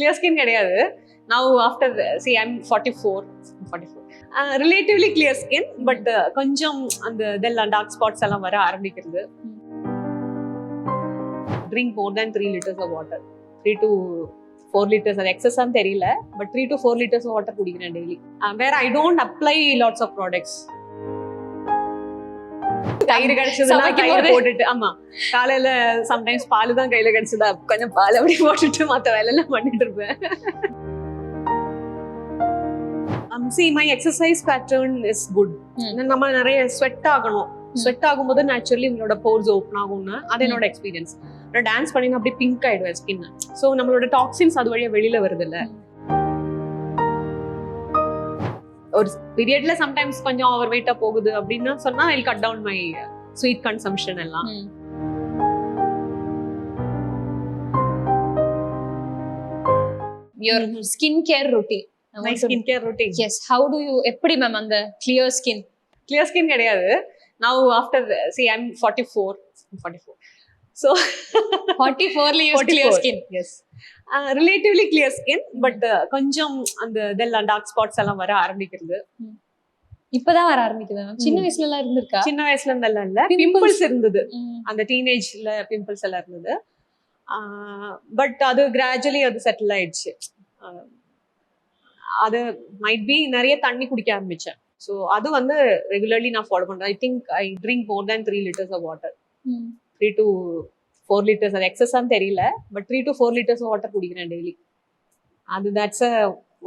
clear skin கிடையாது. Now after see I'm 44 relatively clear skin but கொஞ்சம் அந்த இதெல்லாம் டார்க் ஸ்பாட்ஸ் எல்லாம் வர ஆரம்பிக்கிறது. Drink more than 3 liters of water. 3 to 4 liters அது எக்ஸஸ் ஆன்னு தெரியல but 3 to 4 liters of water குடிக்கிறேன் daily. Where I don't apply lots of products. தயிர் கிடைச்சதுன்னா தயிர் போட்டுட்டு ஆமா காலையில சம்டைம்ஸ் பால் தான் கையில கிடைச்சதா கொஞ்சம் பால் அப்படி போட்டுட்டு மத்த வேலையெல்லாம் பண்ணிட்டு இருப்பேன். See my exercise pattern is good. நம்ம நிறைய ஸ்வெட் ஆகணும். ஸ்வெட் ஆகும்போது நேச்சுரலி உங்களோட போர்ஸ் ஓப்பன் ஆகும்னு அது என்னோட எக்ஸ்பீரியன்ஸ். டான்ஸ் பண்ணி அப்படியே பிங்க் ஆயிடுவேன் ஸ்கின். ஸோ நம்மளோட டாக்ஸின்ஸ் அது வழியா வெளியில வருது இல்ல. ஒரு பீரியட்ல சம்டைம்ஸ் கொஞ்சம் ஓவர் வெயிட்டா போகுது அப்படின்னு சொன்னா I cut down my sweet consumption எல்லாம். Your skincare routine. My skincare routine. Yes, how do you எப்படி மேம் அந்த clear skin? Clear skin கிடையாது. Now after see I'm 44. So 44 years clear skin. Yes. Relatively clear skin but கொஞ்சம் அந்த இதெல்லாம் dark spots எல்லாம் வர ஆரம்பிக்கிறது. இப்பதான் வர ஆரம்பிக்குது. சின்ன வயசுல எல்லாம் இருந்திருக்கா? சின்ன வயசுல இருந்தெல்லாம் இல்ல, பிம்பிள்ஸ் இருந்தது. அந்த டீனேஜ்ல பிம்பிள்ஸ் எல்லாம் இருந்தது. பட் அது கிராஜுவலி அது செட்டில் ஆயிடுச்சு. அது மைட் பி நிறைய தண்ணி குடிக்க ஆரம்பிச்சேன். ஸோ அது வந்து ரெகுலர்லி நான் ஃபாலோ பண்றேன். I think I drink more than 3 liters of water. 3 to 4 liters அது எக்ஸஸ் ஆன்னு தெரியல but 3 to 4 liters of water குடிக்கிறேன் டெய்லி. அது தட்ஸ்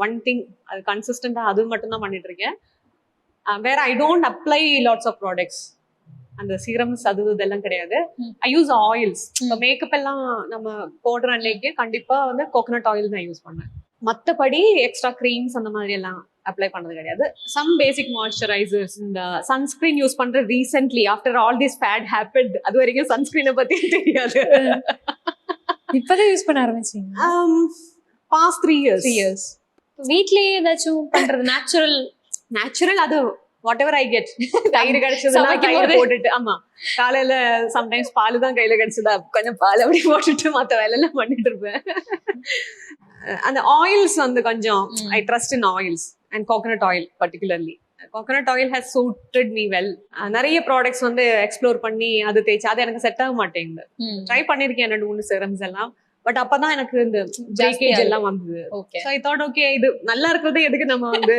ஒன் திங். அது கன்சிஸ்டண்டா அது மட்டும் தான் பண்ணிட்டு இருக்கேன். வேற I don't apply lots of products. அந்த சீரம்ஸ் அது இதெல்லாம் கிடையாது. I use oils. இப்போ மேக்கப் எல்லாம் நம்ம போடுற அன்னைக்கு கண்டிப்பா வந்து கோகனட் ஆயில் தான் யூஸ் பண்ணேன். மற்றபடி எக்ஸ்ட்ரா க்ரீம்ஸ் அந்த மாதிரி எல்லாம் அப்ளை பண்ணது கிடையாது. Some basic moisturisers. இந்த சன்ஸ்கிரீன் யூஸ் பண்ற recently after all this fad happened. அது வரைக்கும் சன்ஸ்கிரீனை பத்தி தெரியாது. இப்பதான் யூஸ் பண்ண ஆரம்பிச்சீங்க? past 3 years. வீட்லயே ஏதாச்சும் பண்றது நேச்சுரல் அது whatever I get. தயிர் கிடைச்சதுன்னா தயிர் போட்டுட்டு ஆமா காலையில சம்டைம்ஸ் பால் தான் கையில கிடைச்சதா கொஞ்சம் பால் அப்படி போட்டுட்டு மத்த வேலையெல்லாம் பண்ணிட்டு இருப்பேன். அந்த ஆயில்ஸ் வந்து கொஞ்சம் I trust in oils and coconut oil particularly. Coconut oil has suited me well. நிறைய ப்ராடக்ட்ஸ் வந்து எக்ஸ்ப்ளோர் பண்ணி அது தேய்ச்சி அது எனக்கு செட் ஆக மாட்டேங்குது. ட்ரை பண்ணிருக்கேன் 2-3 சிரம்ஸ் எல்லாம் பட் அப்பதான் எனக்கு இந்த பிரேக்கேஜ் எல்லாம் வந்தது. சோ ஐ தாட் ஓகே இது நல்லா இருக்கிறது எதுக்கு நம்ம வந்து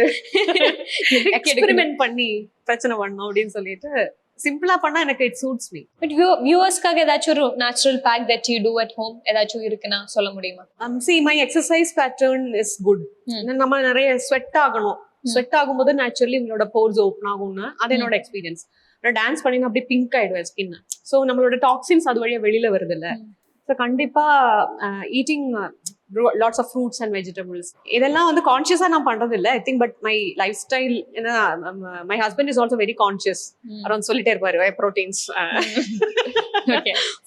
எக்ஸ்பெரிமெண்ட் பண்ணி பிரச்சனை பண்ணோம் அப்படின்னு சொல்லிட்டு சிம்பிளா பண்ணா எனக்கு இட் சூட்ஸ் மீ. பட் வியூவர்ஸ்க்காக ஏதாச்சும் ஒரு natural pack that you do at home ஏதாச்சும் இருக்குன்னா சொல்ல முடியுமா? See my exercise pattern is good. நம்ம நிறைய ஸ்வெட் ஆகணும். ஸ்வெட் ஆகும்போது நேச்சுரலி உங்களோட போர்ஸ் ஓப்பன் ஆகும்னு அது என்னோட எக்ஸ்பீரியன்ஸ். டான்ஸ் பண்ணி அப்படியே பிங்க் ஆயிடுவேன் ஸ்கின். ஸோ நம்மளோட டாக்ஸின்ஸ் அது வழியா வெளியில வருது இல்ல. ஸோ கண்டிப்பா eating lots of fruits and vegetables இதெல்லாம் வந்து கான்ஷியஸா நான் பண்றது இல்லை. I think but my lifestyle ஏன்னா my husband is also very conscious. அவர் சொல்லிட்டே இருப்பாரு ப்ரோட்டீன்ஸ்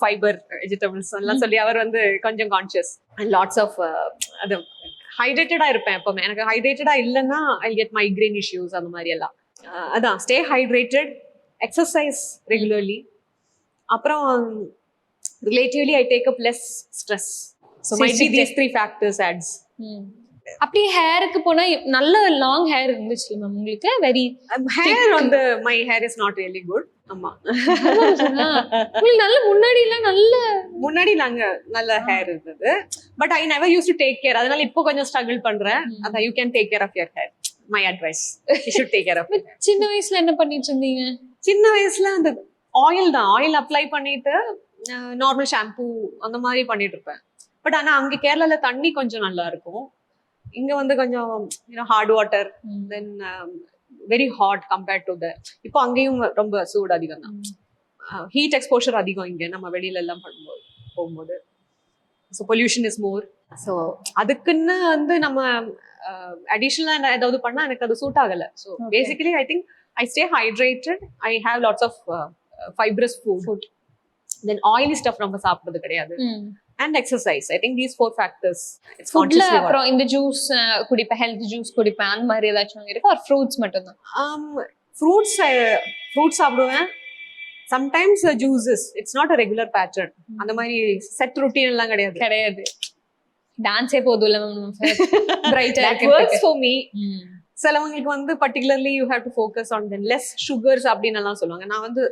ஃபைபர் வெஜிடபிள்ஸ் எல்லாம் சொல்லி அவர் வந்து கொஞ்சம் கான்ஷியஸ் அண்ட் லாட்ஸ் ஆஃப் அது ஹைட்ரேட்டடா இருப்பேன் எப்பவுமே. எனக்கு ஹைட்ரேட்டடா இல்லைன்னா ஐ கெட் மைக்ரைன் இஷ்யூஸ் அந்த மாதிரி எல்லாம். அதான் ஸ்டே ஹைட்ரேட்டட், எக்ஸசைஸ் ரெகுலர்லி, அப்புறம் relatively I take up less stress. So might be these 3 factors adds. அப்படியே ஹேருக்கு போனா நல்ல லாங் ஹேர் இருந்துச்சு மேம் உங்களுக்கு? வெரி ஹேர் வந்து my hair is not really good. ஆமா உங்களுக்கு நல்ல முன்னாடி நல்ல ஹேர் இருந்தது but I never used to take care. அதனால இப்போ கொஞ்சம் ஸ்ட்ரகிள் பண்றேன். அதான் you can take care of your hair. My advice, you should take care of it. சின்ன வயசுல என்ன பண்ணிட்டு இருந்தீங்க? சின்ன வயசுல அந்த ஆயில் அப்ளை பண்ணிட்டு நார்மல் ஷாம்பூ அந்த மாதிரி பண்ணிட்டு இருப்பேன். பட் ஆனா அங்க கேரளால தண்ணி கொஞ்சம் நல்லா இருக்கும். இங்க வந்து கொஞ்சம் hard water then very hot compared to the. இப்போ அங்கேயும் ரொம்ப சூடு அதிகம் தான். ஹீட் எக்ஸ்போஷர் அதிகம் இங்க நம்ம வெளியில எல்லாம் போகும்போது. So pollution is more. So அதுக்குன்னு வந்து நம்ம அடிஷனலா ஏதாவது பண்ணா எனக்கு அது சூட் ஆகல. So basically I think I stay hydrated. I have lots of fibrous food. Then oily stuff நம்ம சாப்பிடுறது கிடையாது. And exercise. I think these 4 factors. It's consciously. அப்புறம் இந்த ஜூஸ் குடிப்பேன், ஹெல்த் ஜூஸ் குடிப்பேன் அந்த மாதிரி ஏதாச்சும் இருக்கா? ஒரு ஃப்ரூட்ஸ் மட்டும் தான்? ஃப்ரூட்ஸ் சாப்பிடுவேன். Sometimes juices. It's not a regular pattern. அந்த மாதிரி செட் ரொட்டீன் எல்லாம் கிடையாது. டான்ஸே போதும்ல மேம் பிரைட்டா that works for me. சிலவங்களுக்கு வந்து particularly you have to focus on then less sugars அப்படின்னு எல்லாம் சொல்லுவாங்க. நான் வந்து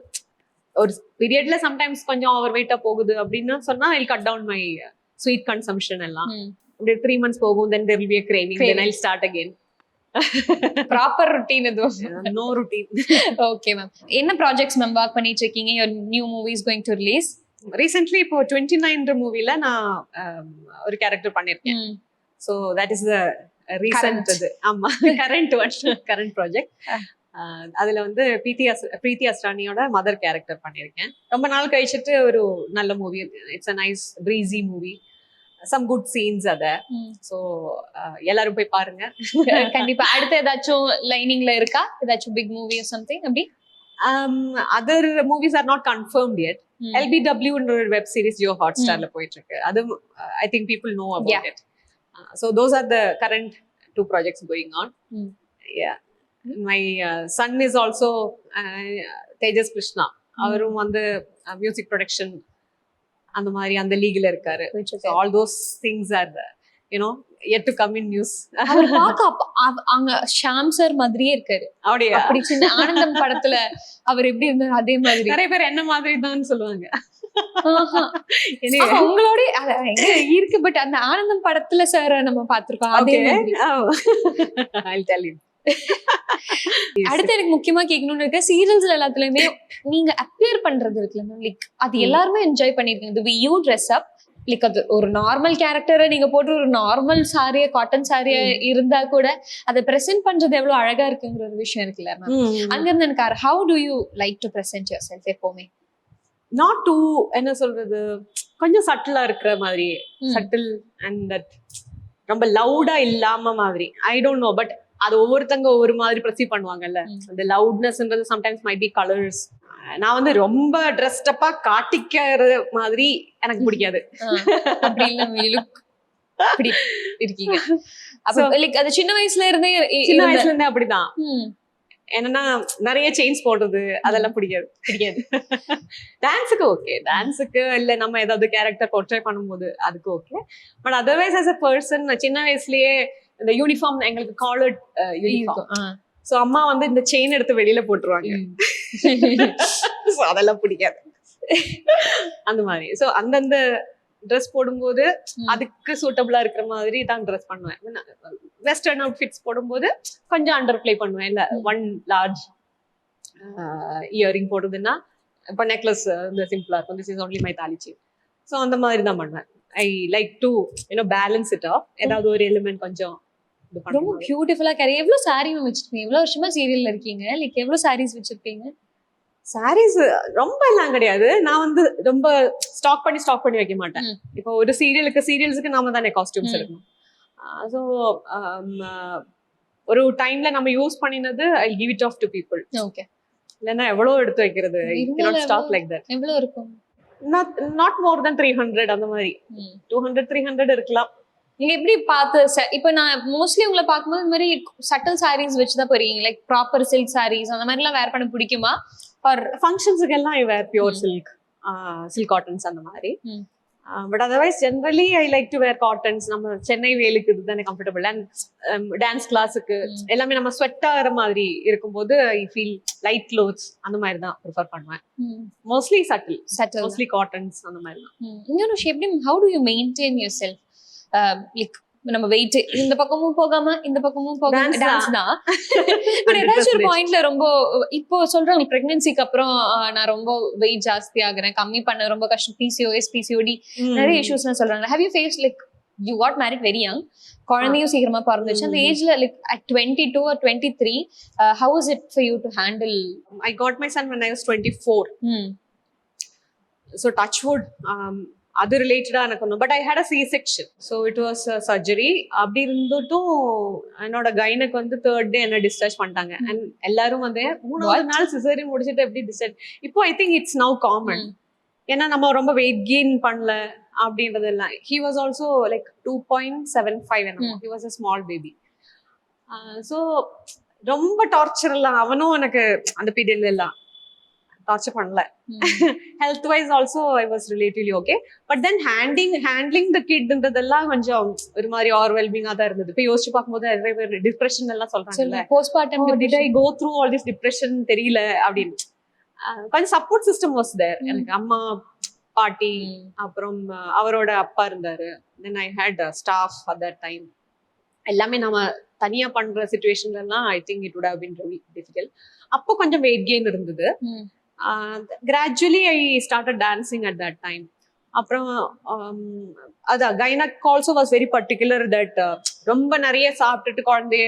ஒரு பீரியட்ல சம்டைம்ஸ் கொஞ்சம் ஓவர் வெயிட்டா போகுது அப்படின்னு சொன்னா I cut down my sweet consumption எல்லாம். அப்படியே 3 months போகும், then there will be a craving, then I'll start again. Proper routine எதுவும்? No routine. Okay ma'am. என்ன ப்ராஜெக்ட்ஸ் மேம் ஒர்க் பண்ணிட்டு இருக்கீங்க? your new movie is going to release? Recently இப்போ 29 மூவில நான் ஒரு கேரக்டர் பண்ணிருக்கேன். So that is the recent இது. ஆமா, current project. அதுல வந்து பிரீத்தி அஸ்ரானியோட மதர் கேரக்டர் பண்ணிருக்கேன். ரொம்ப நாள் கழிச்சிட்டு ஒரு நல்ல movie. It's a nice breezy movie. some good scenes அத. So எல்லாரும் போய் பாருங்க. கண்டிப்பா. அடுத்து ஏதாச்சும் லைனிங்ல இருக்கா? ஏதாச்சும் பிக் மூவி or something அப்படி? other movies are not confirmed yet. LBW ன்ற ஒரு வெப் சீரிஸ் ஜியோ ஹாட்ஸ்டார்ல போயிட்டு இருக்கு. அது I think people know about it. So those are the current 2 projects going on. Yeah. My son is also Tejas Krishna. அவரும் வந்து music production அந்த மாதிரி அந்த லீக்ல இருக்காரு. So all those things are yet to come in news. அவர் பாக்க அங்க Sham sir மாதிரியே இருக்காரு. அப்படியே அப்படி சின்ன ஆனந்தம் படத்துல அவர் எப்படி இருந்தாரு அதே மாதிரி. நிறைய பேர் என்ன மாதிரி தான் சொல்லுவாங்க. உங்களோட இருக்கு. பட் அந்த ஆனந்தம் படத்துல சார் நம்ம பாத்திருக்கோம் அதே மாதிரி. I'll tell you. அடுத்து எனக்கு முக்கியமா கேட்கணும்னு இருக்க, சீரியல்ஸ்ல எல்லாத்துலயுமே நீங்க அப்பியர் பண்றது இருக்குல்ல மேம், லைக் அது எல்லாருமே என்ஜாய் பண்ணிருக்கீங்க. தி யூ ட்ரெஸ் அப் லைக் அது ஒரு நார்மல் கேரக்டரை நீங்க போட்டு ஒரு நார்மல் சாரியா காட்டன் சாரியா இருந்தா கூட அதை பிரசென்ட் பண்றது எவ்வளவு அழகா இருக்குங்கிற ஒரு விஷயம் இருக்குல்ல மேம். அங்க இருந்து எனக்கு how to you like to present your self எப்பவுமே? நாட் டூ என்ன சொல்றது, கொஞ்சம் சட்டிலா இருக்கிற மாதிரி. சட்டில் அண்ட் தட் ரொம்ப லவுடா இல்லாம மாதிரி. ஐ டோன்ட் நோ, பட் அது ஒவ்வொருத்தங்க ஒவ்வொரு மாதிரி ப்ரெசீவ் பண்ணுவாங்கல்ல. அந்த லவுட்னஸ்ன்றது சம்டைம்ஸ் மைட் பி கலர்ஸ். நான் வந்து ரொம்ப ட்ரெஸ்டப்பா காட்டிக்கிற மாதிரி எனக்கு பிடிக்காது. அப்படி இல்ல அப்படி இருக்கீங்க. அப்ப லைக் அது சின்ன வயசுல இருந்தே அப்படிதான். என்னன்னா நிறைய செயின்ஸ் போடுறது அதெல்லாம் பிடிக்காது. டான்ஸுக்கு ஓகே, டான்ஸுக்கு இல்ல நம்ம ஏதாவது கேரக்டர் போர்ட்ரே பண்ணும்போது அதுக்கு okay. But otherwise as a person சின்ன வயசுலயே இந்த யூனிஃபார்ம் எங்களுக்கு காலர்ட் யூனிஃபார்ம். சோ அம்மா வந்து இந்த செயின் எடுத்து வெளியில போட்டுருவாங்க. அதெல்லாம் பிடிக்காது அந்த மாதிரி. சோ அந்தந்த ட்ரெஸ் போடும்போது அதுக்கு சூட்டபிளா இருக்கிற மாதிரி தான் ட்ரெஸ் பண்ணுவேன். வெஸ்டர்ன் அவுட்ஃபிட்ஸ் போடும்போது கொஞ்சம் அண்டர் பிளே பண்ணுவேன். இல்ல ஒன் லார்ஜ் இயரிங் போடுறதுன்னா இப்போ நெக்லஸ் இந்த சிம்பிளா இருக்கும். திஸ் இஸ் ஒன்லி மை தாலி செயின். ஸோ அந்த மாதிரி தான் பண்ணுவேன். ஐ like to balance it of. ஏதாவது ஒரு எலிமெண்ட் கொஞ்சம் ரொம்ப பியூட்டிஃபுல்லா கேரி. எவ்வளவு சாரி வச்சிருக்கீங்க? எவ்வளவு வருஷமா சீரியல்ல இருக்கீங்க? லைக் எவ்வளவு சாரீஸ் வச்சிருக்கீங்க? சாரீஸ் ரொம்ப எல்லாம் கிடையாது. நான் வந்து ரொம்ப ஸ்டாக் பண்ணி வைக்க மாட்டேன். இப்போ ஒரு சீரியல்ஸுக்கு நாம தானே காஸ்டியூம்ஸ் எடுக்கணும். ஸோ ஒரு டைம்ல நம்ம யூஸ் பண்ணினது I give it off to people. Okay. இல்லைன்னா எவ்வளவு எடுத்து வைக்கிறது. Stock like that. எவ்வளவு இருக்கும்? நாட் மோர் தென் 300 அந்த மாதிரி. 200-300 இருக்கலாம். நீங்க எப்படி பார்த்து இப்ப நான் மோஸ்ட்லி உங்களை பார்க்கும்போது இந்த மாதிரி சட்டில் சாரீஸ் வச்சுதான் போறீங்க. லைக் ப்ராப்பர் சில்க் சாரீஸ் அந்த மாதிரி எல்லாம் வேர் பண்ண பிடிக்குமா? ஃபார் ஃபங்க்ஷன்ஸுக்கு எல்லாம் I wear pure silk cottons அந்த மாதிரி. But otherwise generally I like to wear cottons. நம்ம சென்னை வேலுக்கு இதுதானே கம்ஃபர்டபுள். அண்ட் டான்ஸ் கிளாஸுக்கு எல்லாமே நம்ம ஸ்வெட் ஆகிற மாதிரி இருக்கும்போது ஐ ஃபீல் லைட் க்ளோத்ஸ் அந்த மாதிரி தான் ப்ரிஃபர் பண்ணுவேன். மோஸ்ட்லி சட்டில் மோஸ்ட்லி காட்டன்ஸ் அந்த மாதிரி தான். இன்னொரு எப்படி how to you maintain your self? Like நம்ம வெயிட் இந்த பக்கமும் போகாம இந்த பக்கமும் போகாம டான்ஸ் தான். பட் ஏதாச்சும் ஒரு பாயிண்ட்ல ரொம்ப இப்போ சொல்றாங்க பிரெக்னன்சிக்கு அப்புறம் நான் ரொம்ப வெயிட் ஜாஸ்தி ஆகுறேன், கம்மி பண்ண ரொம்ப கஷ்டம், PCOS PCOD நிறைய இஷ்யூஸ் எல்லாம் சொல்றாங்க. Have you face like you got married very young, குழந்தையும் சீக்கிரமா பிறந்துச்சு. அந்த ஏஜ்ல like at 22 or 23 how is it for you to handle? I got my son when I was 24. So touch wood அது ரிலேட்டடா எனக்கு ஒன்றும். But I had a C-section. So it was surgery. அப்படி இருந்துட்டும் என்னோட கைனுக்கு வந்து 3rd day என்ன discharge பண்ணிட்டாங்க. அண்ட் எல்லாரும் வந்து 3வது நாள் சிசேரியன் முடிச்சுட்டு எப்படி டிஸ்சார்ஜ். இப்போ I think it's now common. ஏன்னா நம்ம ரொம்ப வெயிட் கெயின் பண்ணல அப்படின்றது எல்லாம். ஹி வாஸ் ஆல்சோ லைக் 2.75 என்னமோ. He was a small baby. So ரொம்ப டார்ச்சர் எல்லாம் அவனும் எனக்கு அந்த பீரியட்ல எல்லாம் டார்ச்சர் பண்ணல. Health wise also I was relatively okay. But then handling the கிட்ன்றதெல்லாம் கொஞ்சம் ஒரு மாதிரி ஓவர்வெல்மிங்கா தான் இருந்தது. இப்போ யோசிச்சு பார்க்கும்போது நிறைய பேர் டிப்ரெஷன் எல்லாம் சொல்றாங்கல்ல, postmortem did I go through all this depression தெரியல அப்படின்னு. கொஞ்சம் சப்போர்ட் சிஸ்டம் வாஸ் தேர். எனக்கு அம்மா, பாட்டி, அப்புறம் அவரோட அப்பா இருந்தாரு. Then I had stuff at that time. எல்லாமே நம்ம தனியா பண்ற சிச்சுவேஷன்ல எல்லாம் I think it would have been very difficult. அப்போ கொஞ்சம் வெயிட் கெயின் இருந்தது. Gradually I started dancing at that time. அப்புறம் அதான் gynaec also was very particular that ரொம்ப நிறைய சாப்பிட்டுட்டு குழந்தைய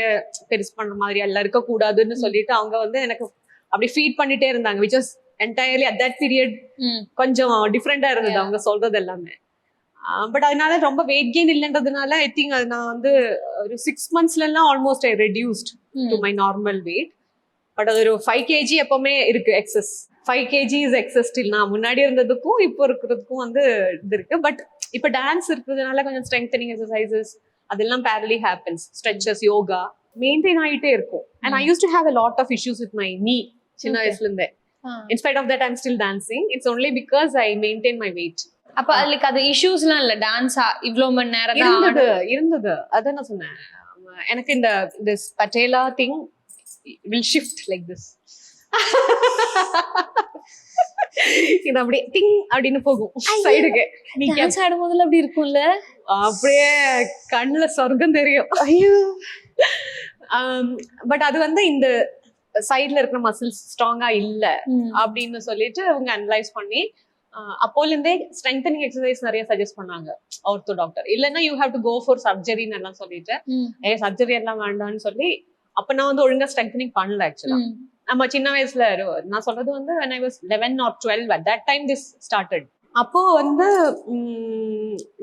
பெருசு பண்ற மாதிரி எல்லாம் இருக்கக்கூடாதுன்னு சொல்லிட்டு அவங்க வந்து எனக்கு அப்படி ஃபீட் பண்ணிட்டே இருந்தாங்க. Which was entirely at that period கொஞ்சம் டிஃப்ரெண்டா இருந்தது அவங்க சொல்றது எல்லாமே. பட் அதனால ரொம்ப வெயிட் கெயின் இல்லைன்றதுனால ஐ திங்க் அது நான் வந்து ஒரு 6 monthsல எல்லாம் almost I reduced to my normal weight. But அது ஒரு 5 kg எப்பவுமே இருக்கு excess. 5 kg is excess still. நான் முன்னாடி இருந்ததுக்கும் இப்போ இருக்கிறதுக்கும் வந்து இது இருக்கு. பட் இப்போ டான்ஸ் இருக்கிறதுனால கொஞ்சம் ஸ்ட்ரெங்தனிங் எக்ஸசைசஸ் அதெல்லாம் பேரலி ஹேப்பன்ஸ். ஸ்ட்ரெச்சஸ், யோகா மெயின்டைன் ஆகிட்டே இருக்கும். And I use to have a lot of issues with my knee சின்ன வயசுல இருந்தே. In spite of that I'm still dancing. It's only because I maintain my weight. அப்ப அதுக்கு அது இஷ்யூஸ்லாம் இல்ல, டான்ஸா இவ்ளோ மணி நேரம் இருந்தது. அதான் நான் சொன்னேன், எனக்கு இந்த this patella thing will shift like this. இது அப்படியே டிங் அப்படின்னு போகும் சைடுக்கு. நீ டான்ஸ் ஆடும் போதுல அப்படி இருக்கும்ல, அப்படியே கண்ணுல சொர்க்கம் தெரியும். ஐயோ. பட் அது வந்து இந்த சைட்ல இருக்கிற மசில்ஸ் ஸ்ட்ராங்கா இல்ல அப்படின்னு சொல்லிட்டு அவங்க அனலைஸ் பண்ணி அப்போல இருந்தே ஸ்ட்ரெங்தனிங் எக்ஸசைஸ் நிறைய சஜஸ்ட் பண்ணாங்க ஆர்த்தோ டாக்டர். இல்லைன்னா you have to go for சர்ஜரின்னு எல்லாம் சொல்லிட்டு சர்ஜரி எல்லாம் வேண்டாம்னு சொல்லி அப்ப நான் வந்து ஒழுங்கா ஸ்ட்ரெங்தனிங் பண்ணல. ஆக்சுவலா நம்ம சின்ன வயசுல நான் சொல்றது வந்து when I was 11 or 12 at that time this started. அப்போ வந்து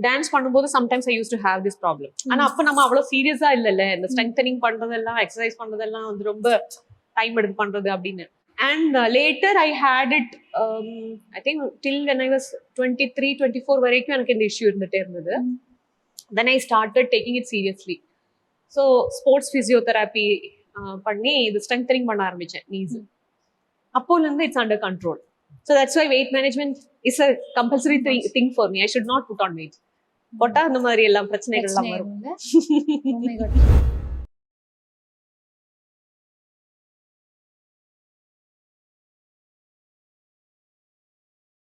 டான்ஸ் பண்ணும்போது sometimes I use to have this problem. ஆனா அப்ப நம்ம அவ்வளவு சீரியஸா இல்லைல்ல, இந்த ஸ்ட்ரெங்தனிங் பண்றதெல்லாம் எக்ஸசைஸ் பண்றதெல்லாம் வந்து ரொம்ப டைம் எடுத்து பண்றது அப்படின்னு. And later I had it I think till when I was 23, 24 வரைக்கும் எனக்கு இந்த இஷ்யூ இருந்துட்டே இருந்தது. Then I started taking it seriously. So sports physiotherapy பண்ணி இது ஸ்ட்ரெங்தனிங் பண்ண ஆரம்பிச்சேன் நீஸ். அப்போல இருந்து it's under control. So that's why weight management is a compulsory thing for me. I should not put on weight. போட்டா அந்த மாதிரி எல்லாம் பிரச்சனைகள் எல்லாம் வரும்.